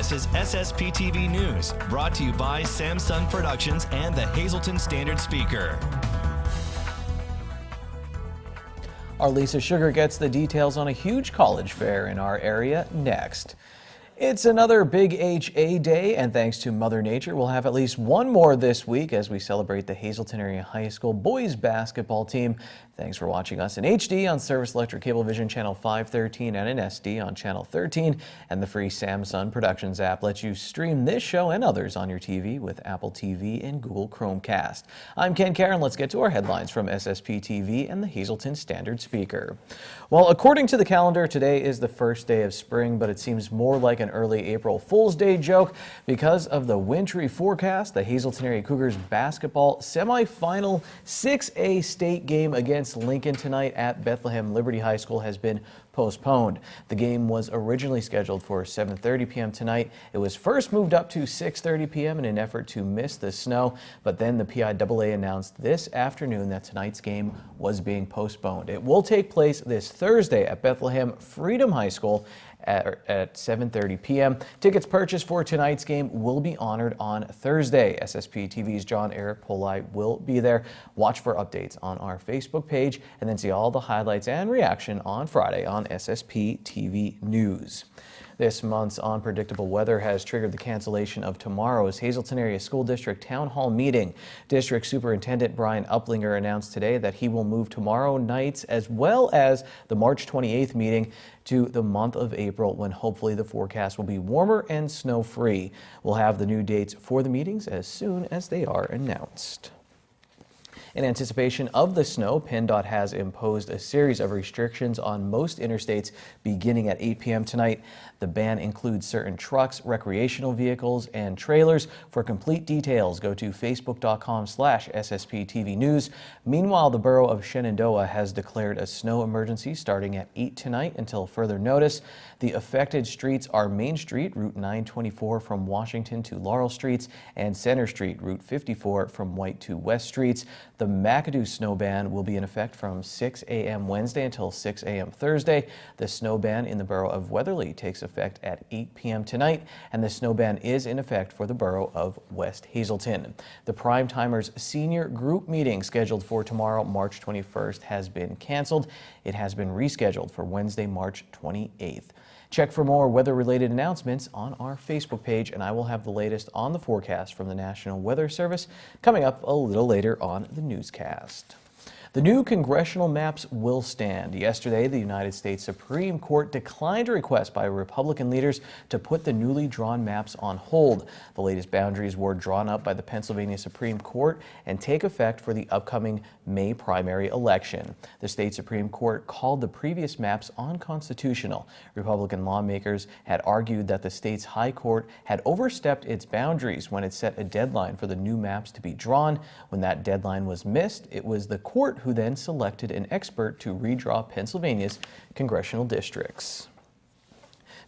This is SSPTV News, brought to you by Samsung Productions and the Hazleton Standard Speaker. Our Lisa Sugar gets the details on a huge college fair in our area next. It's another Big HA Day, and thanks to Mother Nature, we'll have at least one more this week as we celebrate the Hazleton Area High School boys basketball team. Thanks for watching us in HD on Service Electric Cablevision Channel 513 and in SD on Channel 13. And the free Samsung Productions app lets you stream this show and others on your TV with Apple TV and Google Chromecast. I'm Ken Karen. Let's get to our headlines from SSPTV and the Hazleton Standard Speaker. Well, according to the calendar, today is the first day of spring, but it seems more like an early April Fool's Day joke because of the wintry forecast. The Hazleton Area Cougars basketball semifinal 6A state game against Lincoln tonight at Bethlehem Liberty High School has been postponed. The game was originally scheduled for 7:30 p.m. tonight. It was first moved up to 6:30 p.m. in an effort to miss the snow, but then the PIAA announced this afternoon that tonight's game was being postponed. It will take place this Thursday at Bethlehem Freedom High School at 7:30 p.m. Tickets purchased for tonight's game will be honored on Thursday. SSP TV's John Eric Polai will be there. Watch for updates on our Facebook page and then see all the highlights and reaction on Friday on SSP TV News. This month's unpredictable weather has triggered the cancellation of tomorrow's Hazleton Area School District Town Hall meeting. District Superintendent Brian Uplinger announced today that he will move tomorrow night's as well as the March 28th meeting to the month of April, when hopefully the forecast will be warmer and snow-free. We'll have the new dates for the meetings as soon as they are announced. In anticipation of the snow, PennDOT has imposed a series of restrictions on most interstates beginning at 8 p.m. tonight. The ban includes certain trucks, recreational vehicles, and trailers. For complete details, go to facebook.com/SSPTV News. Meanwhile, the borough of Shenandoah has declared a snow emergency starting at 8 tonight until further notice. The affected streets are Main Street, Route 924 from Washington to Laurel Streets, and Center Street, Route 54 from White to West Streets. The McAdoo snow ban will be in effect from 6 a.m. Wednesday until 6 a.m. Thursday. The snow ban in the borough of Weatherly takes effect at 8 p.m. tonight, and the snow ban is in effect for the borough of West Hazleton. The Prime Timers senior group meeting scheduled for tomorrow, March 21st, has been canceled. It has been rescheduled for Wednesday, March 28th. Check for more weather-related announcements on our Facebook page, and I will have the latest on the forecast from the National Weather Service coming up a little later on the newscast. The new congressional maps will stand. Yesterday, the United States Supreme Court declined a request by Republican leaders to put the newly drawn maps on hold. The latest boundaries were drawn up by the Pennsylvania Supreme Court and take effect for the upcoming May primary election. The state Supreme Court called the previous maps unconstitutional. Republican lawmakers had argued that the state's high court had overstepped its boundaries when it set a deadline for the new maps to be drawn. When that deadline was missed, it was the court who then selected an expert to redraw Pennsylvania's congressional districts.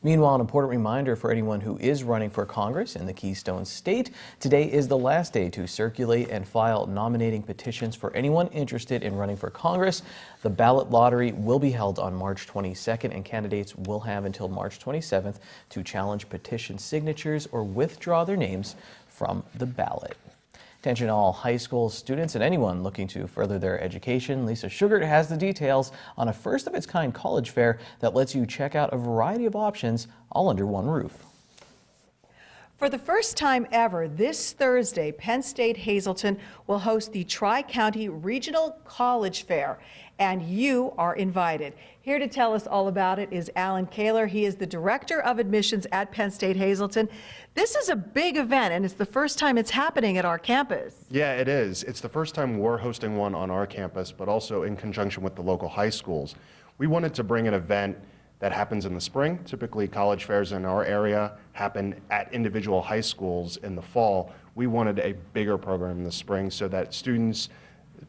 Meanwhile, an important reminder for anyone who is running for Congress in the Keystone State: today is the last day to circulate and file nominating petitions for anyone interested in running for Congress. The ballot lottery will be held on March 22nd, and candidates will have until March 27th to challenge petition signatures or withdraw their names from the ballot. Attention all high school students and anyone looking to further their education. Lisa Sugar has the details on a first-of-its-kind college fair that lets you check out a variety of options all under one roof. For the first time ever, this Thursday, Penn State Hazleton will host the Tri-County Regional College Fair, and you are invited. Here to tell us all about it is Alan Kaler. He is the Director of Admissions at Penn State Hazleton. This is a big event, and it's the first time it's happening at our campus. Yeah, it is. It's the first time we're hosting one on our campus, but also in conjunction with the local high schools. We wanted to bring an event that happens in the spring. Typically, college fairs in our area happen at individual high schools in the fall. We wanted a bigger program in the spring so that students,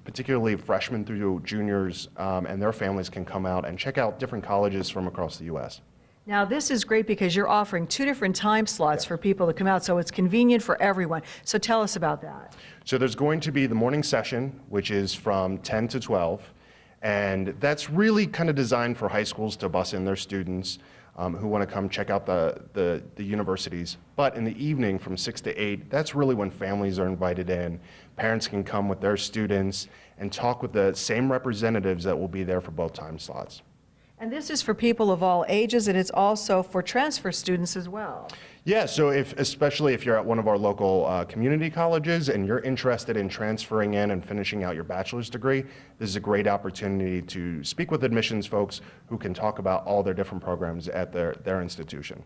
particularly freshmen through juniors, and their families can come out and check out different colleges from across the U.S. Now, this is great because you're offering 2 different time slots for people to come out, so it's convenient for everyone. So tell us about that. So there's going to be the morning session, which is from 10 to 12. And that's really kind of designed for high schools to bus in their students. who want to come check out the universities. But in the evening from 6 to 8, that's really when families are invited in. Parents can come with their students and talk with the same representatives that will be there for both time slots. And this is for people of all ages, and it's also for transfer students as well. Yeah, so especially if you're at one of our local community colleges and you're interested in transferring in and finishing out your bachelor's degree, this is a great opportunity to speak with admissions folks who can talk about all their different programs at their institution.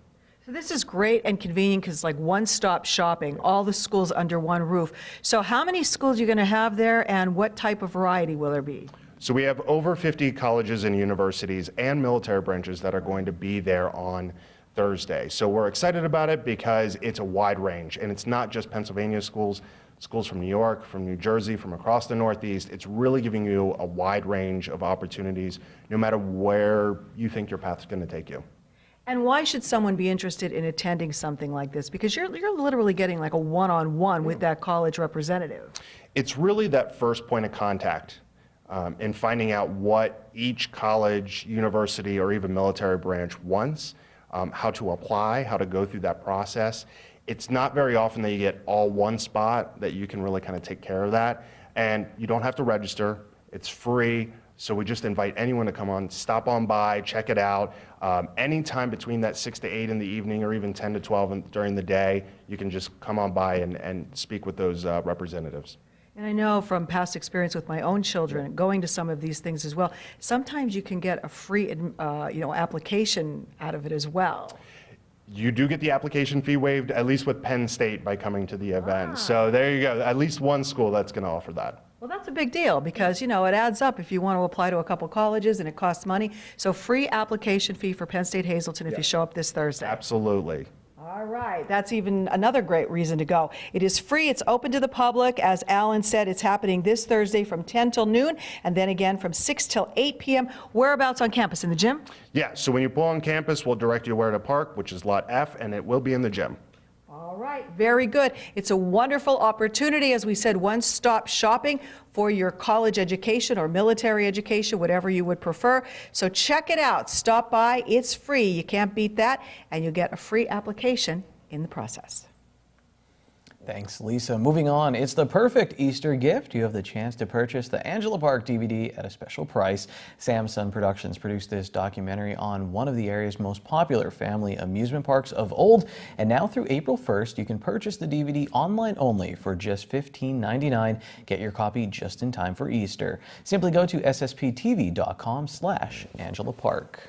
So this is great and convenient because it's like one-stop shopping, all the schools under one roof. So how many schools are you going to have there, and what type of variety will there be? So we have over 50 colleges and universities and military branches that are going to be there on Thursday. So we're excited about it because it's a wide range, and it's not just Pennsylvania schools, schools from New York, from New Jersey, from across the Northeast. It's really giving you a wide range of opportunities, no matter where you think your path is going to take you. And why should someone be interested in attending something like this? Because you're literally getting like a one-on-one with that college representative. It's really that first point of contact in finding out what each college, university, or even military branch wants, how to apply, how to go through that process. It's not very often that you get all one spot that you can really kind of take care of that. And you don't have to register. It's free. So we just invite anyone to come on, stop on by, check it out. Anytime between that 6 to 8 in the evening or even 10 to 12 during the day, you can just come on by and speak with those representatives. And I know from past experience with my own children, going to some of these things as well, sometimes you can get a free application out of it as well. You do get the application fee waived, at least with Penn State, by coming to the event. So there you go, at least one school that's going to offer that. Well, that's a big deal because, it adds up if you want to apply to a couple colleges and it costs money. So free application fee for Penn State Hazleton if you show up this Thursday. Absolutely. All right, that's even another great reason to go. It is free, it's open to the public. As Alan said, it's happening this Thursday from 10 till noon and then again from 6 till 8 p.m. Whereabouts on campus? In the gym? Yeah, so when you pull on campus, we'll direct you where to park, which is lot F, and it will be in the gym. All right, very good. It's a wonderful opportunity, as we said, one-stop shopping for your college education or military education, whatever you would prefer. So check it out. Stop by. It's free. You can't beat that. And you'll get a free application in the process. Thanks, Lisa. Moving on, it's the perfect Easter gift. You have the chance to purchase the Angela Park DVD at a special price. Samson Productions produced this documentary on one of the area's most popular family amusement parks of old. And now through April 1st, you can purchase the DVD online only for just $15.99. Get your copy just in time for Easter. Simply go to ssptv.com/Angela Park.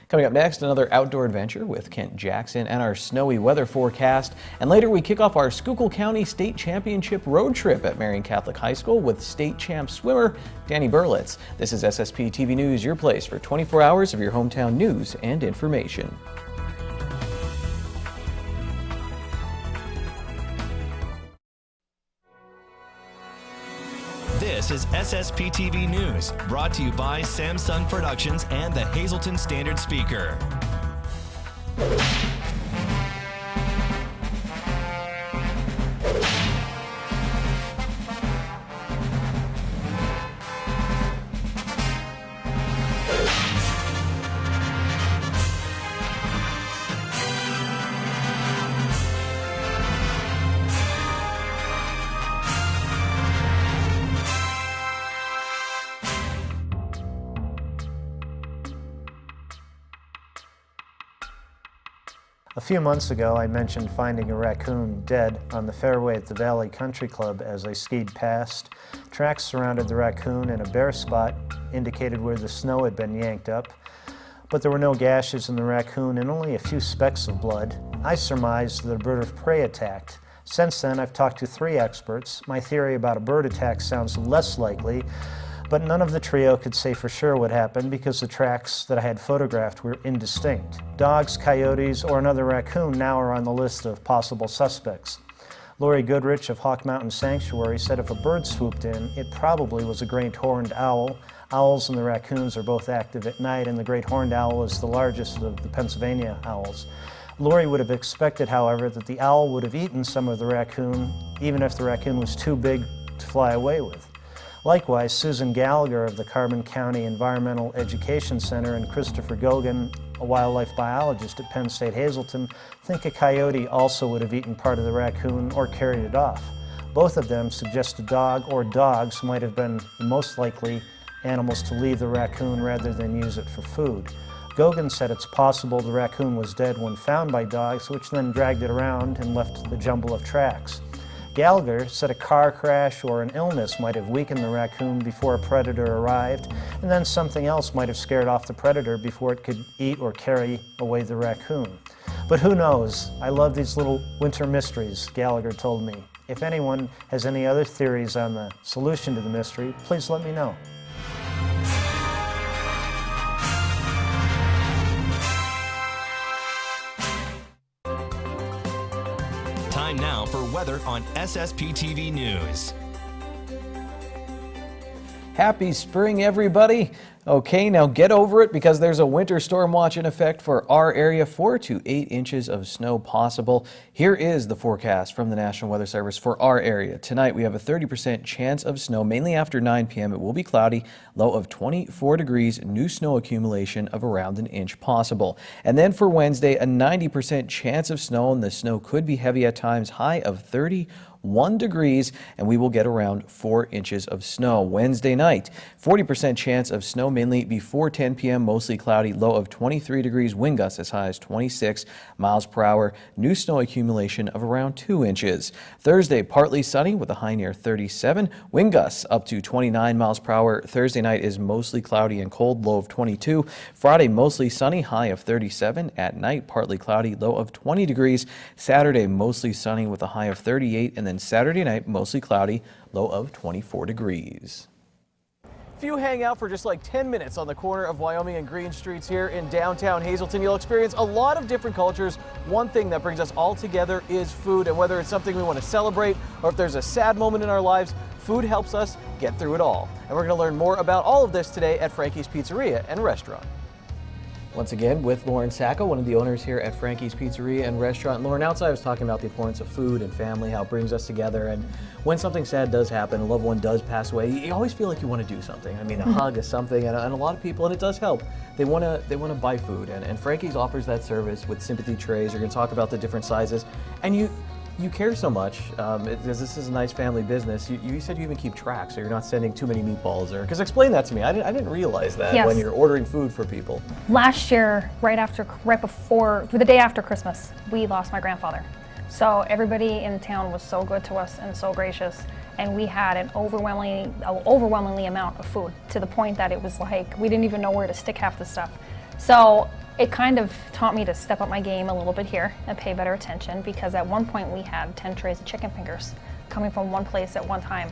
Coming up next, another outdoor adventure with Kent Jackson and our snowy weather forecast. And later we kick off our Schuylkill County State Championship road trip at Marion Catholic High School with state champ swimmer Danny Berlitz. This is SSPTV News, your place for 24 hours of your hometown news and information. This is SSPTV News, brought to you by Samson Productions and the Hazleton Standard Speaker. A few months ago, I mentioned finding a raccoon dead on the fairway at the Valley Country Club as I skied past. Tracks surrounded the raccoon and a bare spot indicated where the snow had been yanked up, but there were no gashes in the raccoon and only a few specks of blood. I surmised that a bird of prey attacked. Since then, I've talked to 3 experts. My theory about a bird attack sounds less likely, but none of the trio could say for sure what happened because the tracks that I had photographed were indistinct. Dogs, coyotes, or another raccoon now are on the list of possible suspects. Lori Goodrich of Hawk Mountain Sanctuary said if a bird swooped in, it probably was a great horned owl. Owls and the raccoons are both active at night, and the great horned owl is the largest of the Pennsylvania owls. Lori would have expected, however, that the owl would have eaten some of the raccoon, even if the raccoon was too big to fly away with. Likewise, Susan Gallagher of the Carbon County Environmental Education Center and Christopher Gogan, a wildlife biologist at Penn State Hazleton, think a coyote also would have eaten part of the raccoon or carried it off. Both of them suggest a dog or dogs might have been the most likely animals to leave the raccoon rather than use it for food. Gogan said it's possible the raccoon was dead when found by dogs, which then dragged it around and left the jumble of tracks. Gallagher said a car crash or an illness might have weakened the raccoon before a predator arrived, and then something else might have scared off the predator before it could eat or carry away the raccoon. But who knows? I love these little winter mysteries, Gallagher told me. If anyone has any other theories on the solution to the mystery, please let me know. Time now for weather on SSPTV News. Happy spring, everybody. Okay, now get over it because there's a winter storm watch in effect for our area. 4 to 8 inches of snow possible. Here is the forecast from the National Weather Service for our area. Tonight we have a 30% chance of snow, mainly after 9 p.m. It will be cloudy, low of 24 degrees, new snow accumulation of around an inch possible. And then for Wednesday, a 90% chance of snow, and the snow could be heavy at times, high of 31 degrees, and we will get around 4 inches of snow. Wednesday night, 40% chance of snow, mainly before 10 p.m., mostly cloudy, low of 23 degrees, wind gusts as high as 26 miles per hour, new snow accumulation of around 2 inches. Thursday, partly sunny with a high near 37, wind gusts up to 29 miles per hour. Thursday night is mostly cloudy and cold, low of 22. Friday, mostly sunny, high of 37. At night, partly cloudy, low of 20 degrees. Saturday, mostly sunny with a high of 38, and then Saturday night, mostly cloudy, low of 24 degrees. If you hang out for just like 10 minutes on the corner of Wyoming and Green Streets here in downtown Hazleton, you'll experience a lot of different cultures. One thing that brings us all together is food, and whether it's something we want to celebrate or if there's a sad moment in our lives, food helps us get through it all. And we're going to learn more about all of this today at Frankie's Pizzeria and Restaurant. Once again with Lauren Sacco, one of the owners here at Frankie's Pizzeria and Restaurant. Lauren, outside I was talking about the importance of food and family, how it brings us together, and when something sad does happen, a loved one does pass away, you always feel like you want to do something. I mean, a hug is something, and a lot of people, and it does help, they want to buy food, and Frankie's offers that service with sympathy trays. You're going to talk about the different sizes, and you care so much, because this is a nice family business. You said you even keep track, so you're not sending too many meatballs. Because explain that to me. I didn't realize that. Yes. When you're ordering food for people. Last year, the day after Christmas, we lost my grandfather. So everybody in town was so good to us and so gracious, and we had an overwhelmingly amount of food, to the point that it was like we didn't even know where to stick half the stuff. So it kind of taught me to step up my game a little bit here and pay better attention, because at one point we had 10 trays of chicken fingers coming from one place at one time.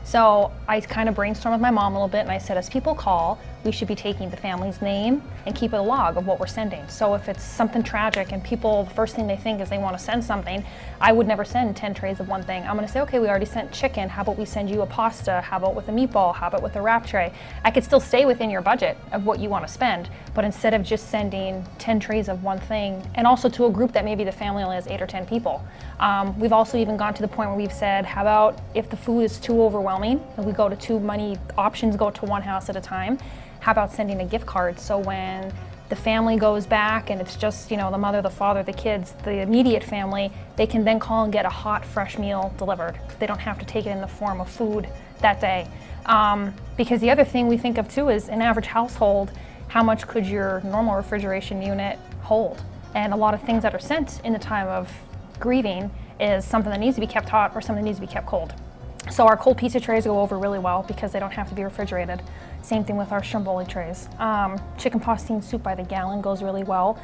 So I kind of brainstormed with my mom a little bit, and I said, as people call, we should be taking the family's name and keep a log of what we're sending. So if it's something tragic and people, the first thing they think is they want to send something, I would never send 10 trays of one thing. I'm going to say, okay, we already sent chicken. How about we send you a pasta? How about with a meatball? How about with a wrap tray? I could still stay within your budget of what you want to spend, but instead of just sending 10 trays of one thing, and also to a group that maybe the family only has 8 or 10 people. We've also even gone to the point where we've said, how about if the food is too overwhelming and we go to too many options, go to one house at a time, how about sending a gift card? So when the family goes back and it's just, the mother, the father, the kids, the immediate family, they can then call and get a hot, fresh meal delivered. They don't have to take it in the form of food that day. Because the other thing we think of too is an average household, how much could your normal refrigeration unit hold? And a lot of things that are sent in the time of grieving is something that needs to be kept hot or something that needs to be kept cold. So our cold pizza trays go over really well because they don't have to be refrigerated. Same thing with our stromboli trays. Chicken pastine soup by the gallon goes really well.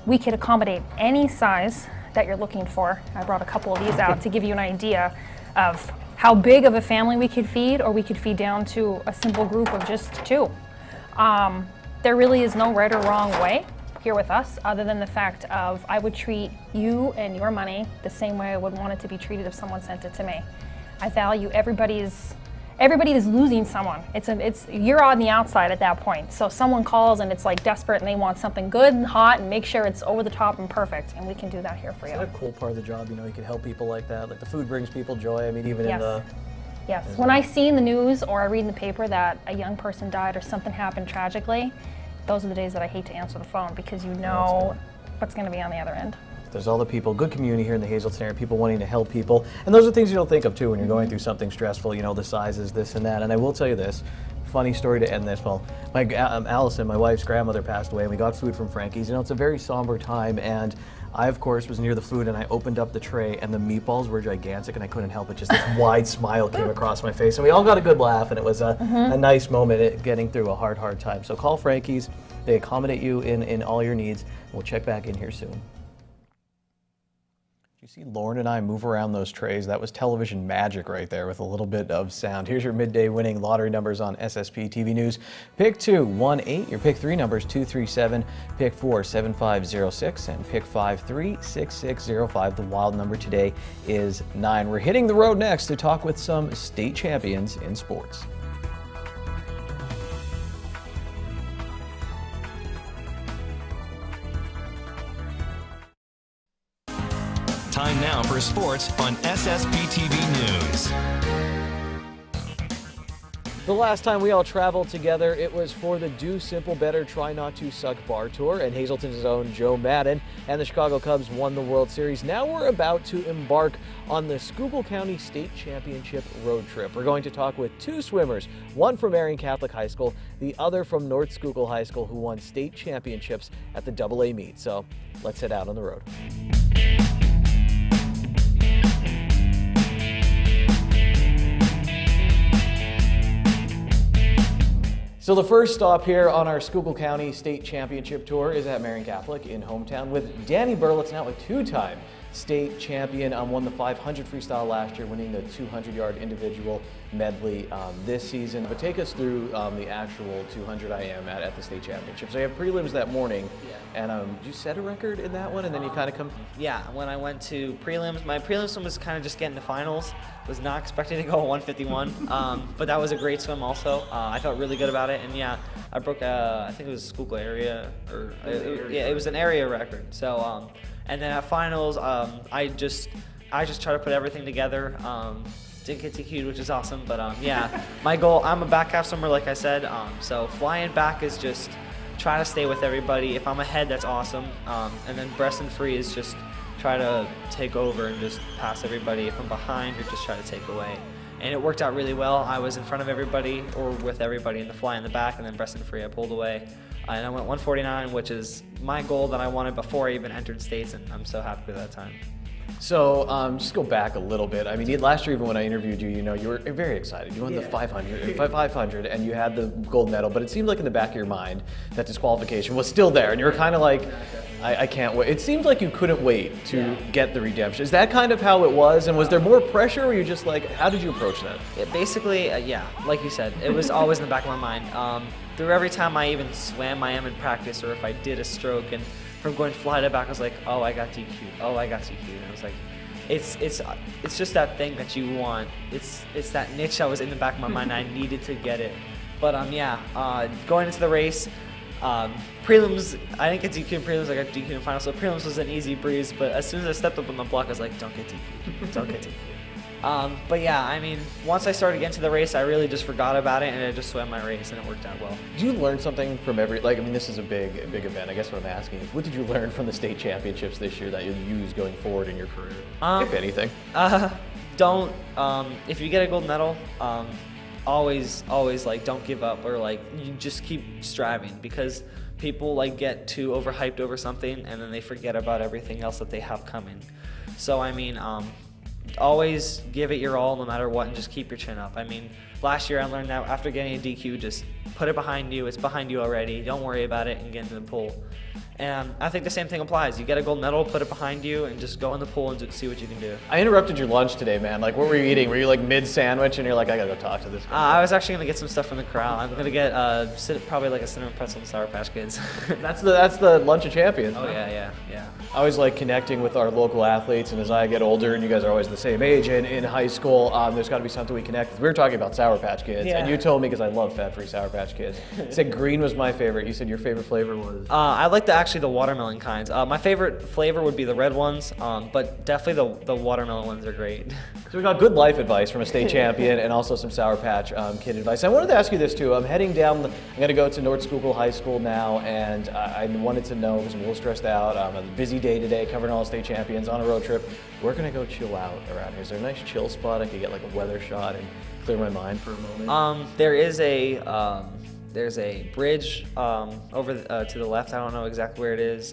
We could accommodate any size that you're looking for. I brought a couple of these out to give you an idea of how big of a family we could feed, or we could feed down to a simple group of just 2. There really is no right or wrong way here with us, other than the fact of I would treat you and your money the same way I would want it to be treated if someone sent it to me. I value everybody is losing someone. You're on the outside at that point. So someone calls and it's like desperate and they want something good and hot and make sure it's over the top and perfect, and we can do that here for you. Is that a cool part of the job? You can help people like that. Like the food brings people joy. I mean, even Yes. Yes. When I see in the news or I read in the paper that a young person died or something happened tragically, those are the days that I hate to answer the phone because you know what's going to be on the other end. There's all the people, good community here in the Hazleton area, people wanting to help people. And those are things you don't think of too when you're going through something stressful, you know, the sizes, this and that. And I will tell you this, funny story to end this. Well, Allison, my wife's grandmother, passed away and we got food from Frankie's. You know, it's a very somber time and I, of course, was near the food and I opened up the tray and the meatballs were gigantic and I couldn't help it. Just this wide smile came across my face and we all got a good laugh and it was a nice moment getting through a hard time. So call Frankie's. They accommodate you in all your needs. We'll check back in here soon. You see Lauren and I move around those trays. That was television magic right there with a little bit of sound. Here's your midday winning lottery numbers on SSPTV News. Pick 2, 1-8. Your pick 3 numbers 237. Pick 4, 7506. And pick 5, 3, 6605. The wild number today is 9. We're hitting the road next to talk with some state champions in sports. Time now for sports on SSPTV News. The last time we all traveled together, it was for the Do Simple Better Try Not to Suck Bar Tour, and Hazleton's own Joe Madden and the Chicago Cubs won the World Series. Now we're about to embark on the Schuylkill County State Championship road trip. We're going to talk with 2 swimmers, one from Marion Catholic High School, the other from North Schuylkill High School, who won state championships at the AA meet. So let's head out on the road. So the first stop here on our Schuylkill County State Championship Tour is at Marion Catholic in hometown with Danny Burlitz, now a 2-time state champion. Won the 500 freestyle last year, winning the 200-yard individual medley this season. But take us through the actual 200 IM at the state championship. So you have prelims that morning, and did you set a record in that one, and then you kind of come? Yeah, when I went to prelims, my prelims swim was kind of just getting to finals. Was not expecting to go 151, but that was a great swim also. I felt really good about it, and yeah, I broke, I think it was Schuylkill area, or it was an area record. So, and then at finals, I just tried to put everything together. Didn't get DQ'd, which is awesome, but yeah, my goal, I'm a back half swimmer, like I said, so flying back is just try to stay with everybody. If I'm ahead, that's awesome, and then breast and free is just try to take over and just pass everybody. If I'm behind, or just try to take away. And it worked out really well. I was in front of everybody, or with everybody in the fly in the back, and then breast and free I pulled away. And I went 149, which is my goal that I wanted before I even entered states, and I'm so happy with that time. So just go back a little bit. I mean, last year, even when I interviewed you, you know, you were very excited. You won the 500, and you had the gold medal. But it seemed like in the back of your mind that disqualification was still there, and you were kind of like, I can't wait. It seemed like you couldn't wait to get the redemption. Is that kind of how it was? And was there more pressure, or were you just like, how did you approach that? Basically, yeah, like you said, it was always in the back of my mind. Through every time I even swam IM in practice, or if I did a stroke, and from going fly to back, I was like, oh, I got DQ'd. Oh, I got DQ'd. And I was like, it's just that thing that you want. It's that niche that was in the back of my mind. I needed to get it. But yeah, going into the race, prelims, I didn't get DQ'd in prelims. I got DQ'd in finals. So prelims was an easy breeze. But as soon as I stepped up on the block, I was like, don't get DQ'd. Don't get DQ'd. But yeah, I mean, once I started getting to the race, I really just forgot about it, and I just swam my race, and it worked out well. Do you learn something from I mean, this is a big event. I guess what I'm asking is, what did you learn from the state championships this year that you'll use going forward in your career, if anything? Don't, if you get a gold medal, always like, don't give up, or like, you just keep striving, because people like get too overhyped over something, and then they forget about everything else that they have coming. So, I mean, always give it your all no matter what, and just keep your chin up. I mean, last year I learned that after getting a DQ, just put it behind you. It's behind you already. Don't worry about it and get into the pool. And I think the same thing applies. You get a gold medal, put it behind you, and just go in the pool and see what you can do. I interrupted your lunch today, man. Like, what were you eating? Were you like mid-sandwich and you're like, I gotta go talk to this guy? I was actually gonna get some stuff from the corral. I'm gonna get probably like a cinnamon pretzel and Sour Patch Kids. That's the lunch of champions. Oh yeah. I always like connecting with our local athletes, and as I get older, and you guys are always the same age in high school, there's got to be something we connect with. We were talking about Sour Patch Kids, and you told me, because I love fat-free Sour Patch Kids, you said green was my favorite. You said your favorite flavor was? I like the actually the watermelon kinds. My favorite flavor would be the red ones, but definitely the watermelon ones are great. So we got good life advice from a state champion and also some Sour Patch Kid advice. I wanted to ask you this too. I'm heading down, I'm going to go to North Schuylkill High School now, and I wanted to know, because I'm a little stressed out, a busy day today covering all the state champions on a road trip. Where can I go chill out around here? Is there a nice chill spot I could get like a weather shot and clear my mind for a moment? There's a bridge over to the left. I don't know exactly where it is.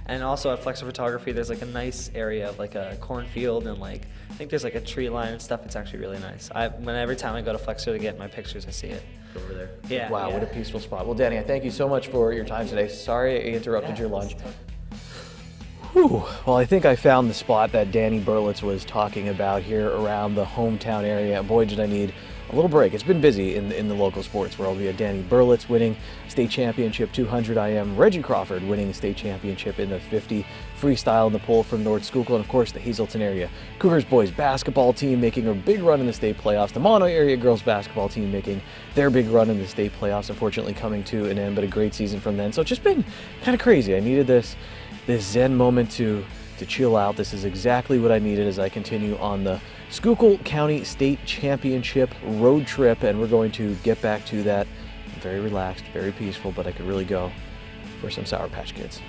And also at Flexer Photography, there's like a nice area of like a cornfield and like I think there's like a tree line and stuff. It's actually really nice. Every time I go to Flexer to get my pictures, I see it. Over there. Yeah. Wow, yeah. What a peaceful spot. Well, Danny, I thank you so much for your time today. Sorry I interrupted your lunch. Whew. Well, I think I found the spot that Danny Berlitz was talking about here around the hometown area. Boy, did I need a little break. It's been busy in the local sports world. We had Danny Berlitz winning state championship 200 IM, Reggie Crawford winning the state championship in the 50 freestyle in the pole from North Schuylkill, and of course the Hazelton area Cougars boys basketball team making a big run in the state playoffs. The Mono area girls basketball team making their big run in the state playoffs, unfortunately coming to an end, but a great season from then. So it's just been kind of crazy. I needed this zen moment to chill out. This is exactly what I needed as I continue on the Schuylkill County State Championship road trip, and we're going to get back to that. Very relaxed, very peaceful, but I could really go for some Sour Patch Kids.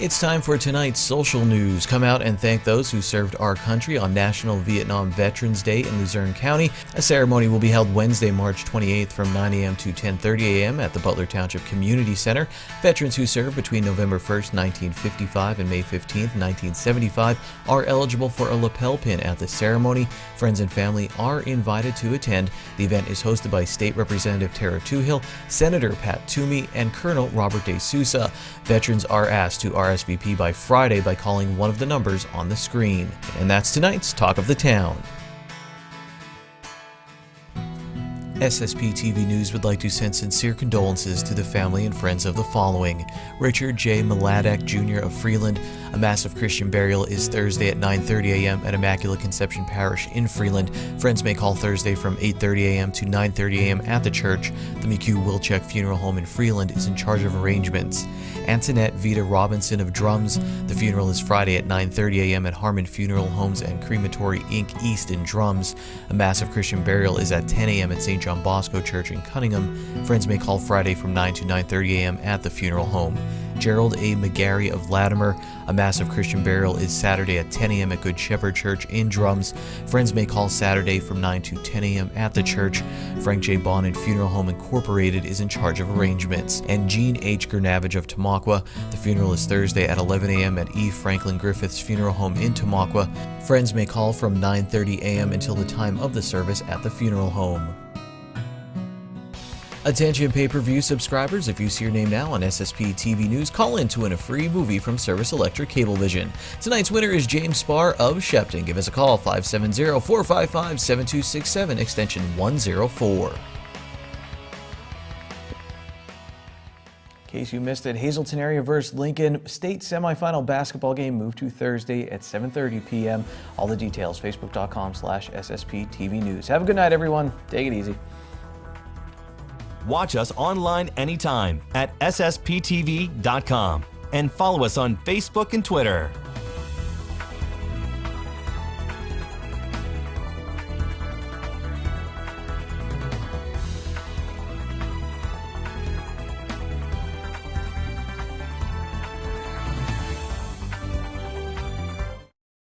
It's time for tonight's social news. Come out and thank those who served our country on National Vietnam Veterans Day in Luzerne County. A ceremony will be held Wednesday, March 28th from 9 a.m. to 10:30 a.m. at the Butler Township Community Center. Veterans who served between November 1st, 1955 and May 15th, 1975 are eligible for a lapel pin at the ceremony. Friends and family are invited to attend. The event is hosted by State Representative Tara Toohill, Senator Pat Toomey, and Colonel Robert De Sousa. Veterans are asked to RSVP by Friday by calling one of the numbers on the screen. And that's tonight's Talk of the Town. SSPTV News would like to send sincere condolences to the family and friends of the following. Richard J. Mladek Jr. of Freeland. A massive Christian burial is Thursday at 9:30 a.m. at Immaculate Conception Parish in Freeland. Friends may call Thursday from 8:30 a.m. to 9:30 a.m. at the church. The McHugh Wilczek Funeral Home in Freeland is in charge of arrangements. Antoinette Vita Robinson of Drums. The funeral is Friday at 9:30 a.m. at Harmon Funeral Homes and Crematory Inc. East in Drums. A massive Christian burial is at 10 a.m. at St. John Bosco Church in Cunningham. Friends may call Friday from 9 to 9:30 a.m. at the funeral home. Gerald A. McGarry of Latimer. A massive Christian burial is Saturday at 10 a.m. at Good Shepherd Church in Drums. Friends may call Saturday from 9 to 10 a.m. at the church. Frank J. Bonnet Funeral Home Incorporated is in charge of arrangements. And Jean H. Gernavage of Tamaqua. The funeral is Thursday at 11 a.m. at E. Franklin Griffith's Funeral Home in Tamaqua. Friends may call from 9:30 a.m. until the time of the service at the funeral home. Attention pay-per-view subscribers, if you see your name now on SSPTV News, call in to win a free movie from Service Electric Cablevision. Tonight's winner is James Spar of Shepton. Give us a call, 570-455-7267, extension 104. In case you missed it, Hazelton area versus Lincoln state semifinal basketball game moved to Thursday at 7:30 p.m. All the details, facebook.com/SSPTV News. Have a good night, everyone. Take it easy. Watch us online anytime at ssptv.com and follow us on Facebook and Twitter.